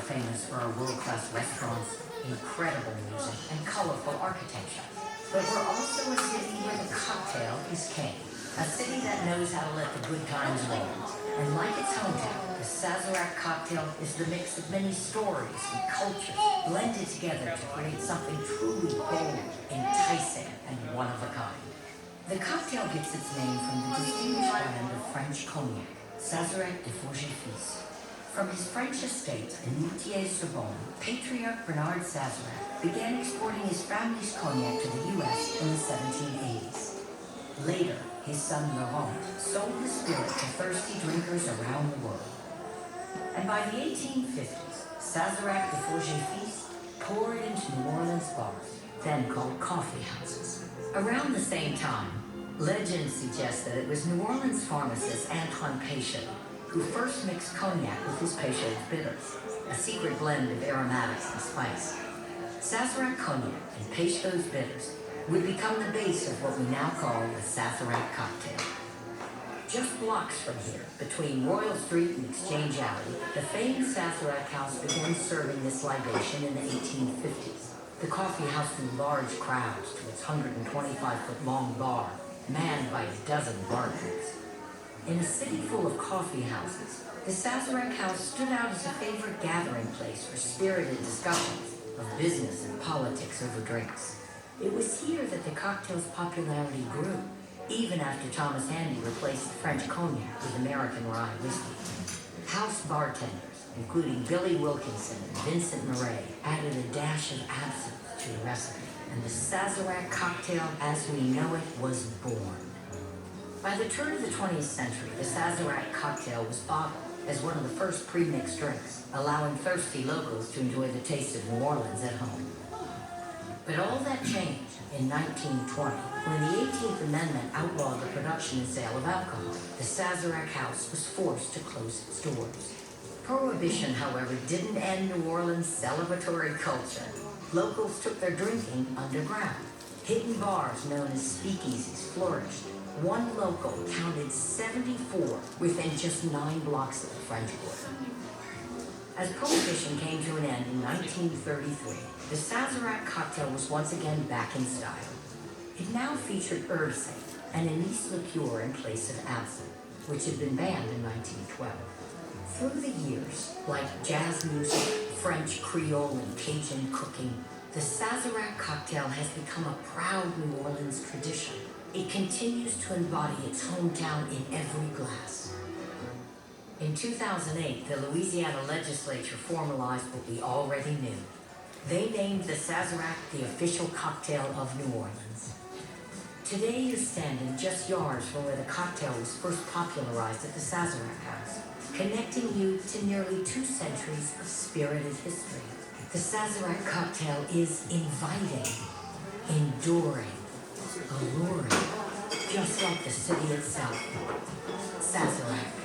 famous for our world-class restaurants, incredible music, and colorful architecture. But we're also a city where the cocktail is king. A city that knows how to let the good times roll. And like its hometown, the Sazerac cocktail is the mix of many stories and cultures blended together to create something truly bold, enticing, and one of a kind. The cocktail gets its name from the distinguished brand of French cognac, Sazerac Fils. From his French estate in Moutier-sur-Beaune, patriarch Bernard Sazerac began exporting his family's cognac to the U.S. in the 1780s. Later, his son Laurent sold the spirit to thirsty drinkers around the world. And by the 1850s, Sazerac Fils poured into New Orleans bars, then called coffee houses. Around the same time, legend suggests that it was New Orleans pharmacist Antoine Peychaud who first mixed cognac with his Peychaud's bitters, a secret blend of aromatics and spice. Sazerac cognac and Peychaud's bitters would become the base of what we now call the Sazerac cocktail. Just blocks from here, between Royal Street and Exchange Alley, the famed Sazerac House began serving this libation in the 1850s. The coffee house drew large crowds to its 125-foot-long bar, manned by a dozen bartenders. In a city full of coffee houses, the Sazerac House stood out as a favorite gathering place for spirited discussions of business and politics over drinks. It was here that the cocktail's popularity grew, even after Thomas Handy replaced French cognac with American rye whiskey. House bartenders, including Billy Wilkinson and Vincent Murray, added a dash of absinthe to the recipe, and the Sazerac cocktail as we know it was born. By the turn of the 20th century, the Sazerac cocktail was bottled as one of the first pre-mixed drinks, allowing thirsty locals to enjoy the taste of New Orleans at home. But all that changed in 1920, when the 18th Amendment outlawed the production and sale of alcohol. The Sazerac House was forced to close its doors. Prohibition, however, didn't end New Orleans' celebratory culture. Locals took their drinking underground. Hidden bars known as speakeasies flourished. One local counted 74 within just 9 blocks of the French Quarter. As Prohibition came to an end in 1933, the Sazerac cocktail was once again back in style. It now featured herbsay and anise liqueur in place of absinthe, which had been banned in 1912. Through the years, like jazz music, French, Creole, and Cajun cooking, the Sazerac cocktail has become a proud New Orleans tradition. It continues to embody its hometown in every glass. In 2008, the Louisiana legislature formalized what we already knew. They named the Sazerac the official cocktail of New Orleans. Today you're standing just yards from where the cocktail was first popularized at the Sazerac House, connecting you to nearly 2 centuries of spirited history. The Sazerac cocktail is inviting, enduring, alluring, just like the city itself. Sazerac.